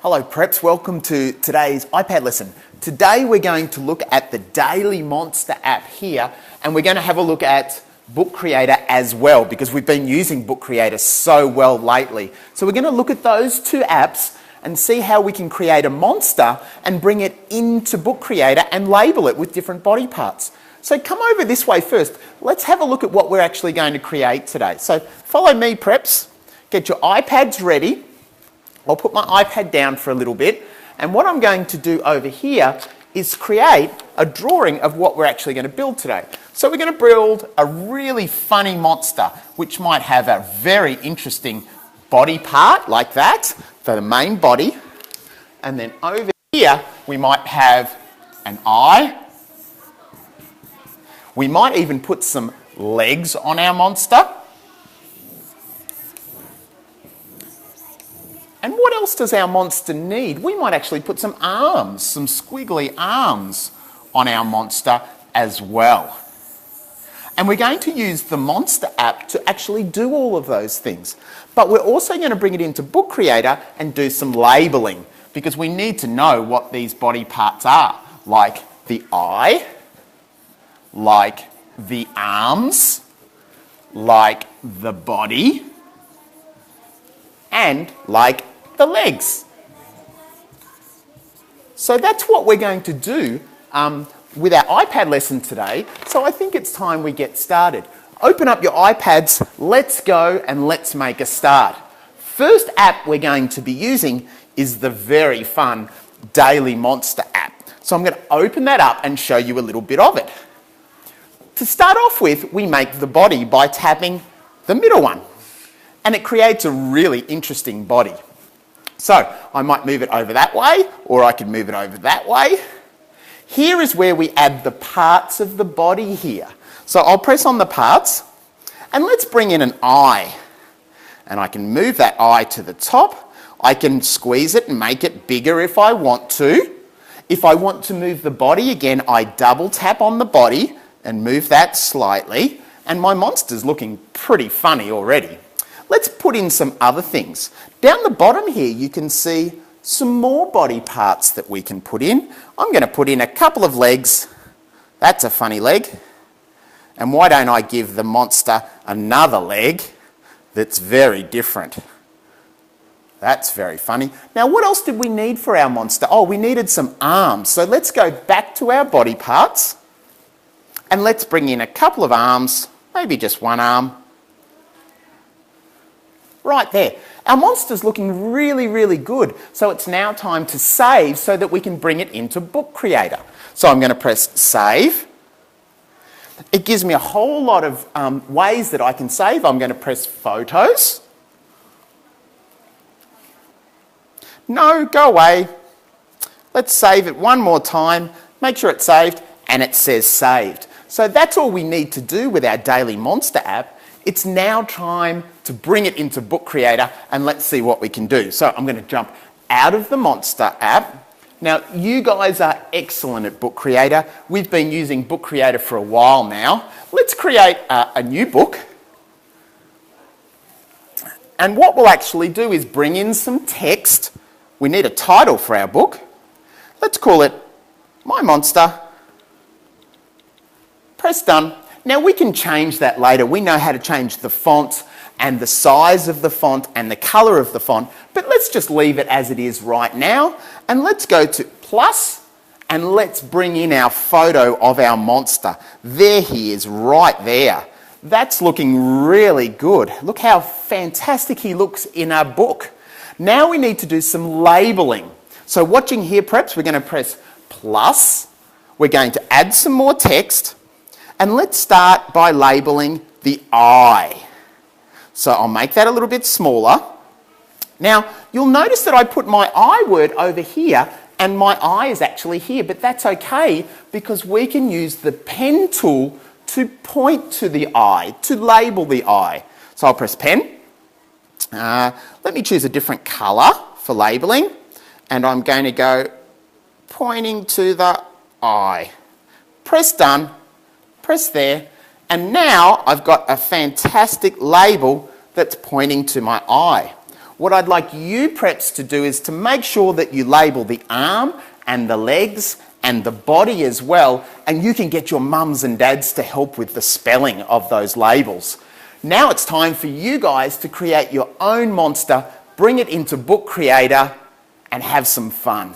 Hello Preps, welcome to today's iPad lesson. Today we're going to look at the Daily Monster app here, and we're going to have a look at Book Creator as well, because we've been using Book Creator so well lately. So we're going to look at those two apps and see how we can create a monster and bring it into Book Creator and label it with different body parts. So come over this way first. Let's have a look at what we're actually going to create today. So follow me, Preps. Get your iPads ready. I'll put my iPad down for a little bit, and what I'm going to do over here is create a drawing of what we're actually going to build today. So we're going to build a really funny monster, which might have a very interesting body part like that for the main body, and then over here we might have an eye. We might even put some legs on our monster. And what else does our monster need? We might actually put some arms, some squiggly arms on our monster as well. And we're going to use the Monster app to actually do all of those things. But we're also going to bring it into Book Creator and do some labeling, because we need to know what these body parts are, like the eye, like the arms, like the body, and like the legs. So that's what we're going to do with our iPad lesson today. So I think it's time we get started. Open up your iPads, let's go and let's make a start. First app we're going to be using is the very fun Daily Monster app. So I'm going to open that up and show you a little bit of it. To start off with, we make the body by tapping the middle one, and it creates a really interesting body. So I might move it over that way, or I could move it over that way. Here is where we add the parts of the body here. So I'll press on the parts, and let's bring in an eye. And I can move that eye to the top. I can squeeze it and make it bigger if I want to. If I want to move the body again, I double tap on the body and move that slightly. And my monster's looking pretty funny already. Let's put in some other things. Down the bottom here, you can see some more body parts that we can put in. I'm going to put in a couple of legs. That's a funny leg. And why don't I give the monster another leg that's very different? That's very funny. Now, what else did we need for our monster? Oh, we needed some arms. So let's go back to our body parts, and let's bring in a couple of arms, maybe just one arm. Right there. Our monster's looking really, really good. So it's now time to save so that we can bring it into Book Creator. So I'm going to press save. It gives me a whole lot of ways that I can save. I'm going to press photos. No, go away. Let's save it one more time. Make sure it's saved, and it says saved. So that's all we need to do with our Daily Monster app. It's now time to bring it into Book Creator, and let's see what we can do. So I'm going to jump out of the Monster app. Now, you guys are excellent at Book Creator. We've been using Book Creator for a while now. Let's create a new book. And what we'll actually do is bring in some text. We need a title for our book. Let's call it My Monster. Press done. Now we can change that later. We know how to change the font and the size of the font and the colour of the font, but let's just leave it as it is right now. And let's go to plus, and let's bring in our photo of our monster. There he is, right there. That's looking really good. Look how fantastic he looks in our book. Now we need to do some labelling. So watching here, Preps, we're going to press plus. We're going to add some more text. And let's start by labelling the eye. So I'll make that a little bit smaller. Now, you'll notice that I put my I word over here, and my eye is actually here, but that's okay, because we can use the pen tool to point to the eye, to label the eye. So I'll press pen. Let me choose a different colour for labelling, and I'm going to go pointing to the eye. Press done. Press there, and now I've got a fantastic label that's pointing to my eye. What I'd like you preps to do is to make sure that you label the arm and the legs and the body as well, and you can get your mums and dads to help with the spelling of those labels. Now it's time for you guys to create your own monster, bring it into Book Creator, and have some fun.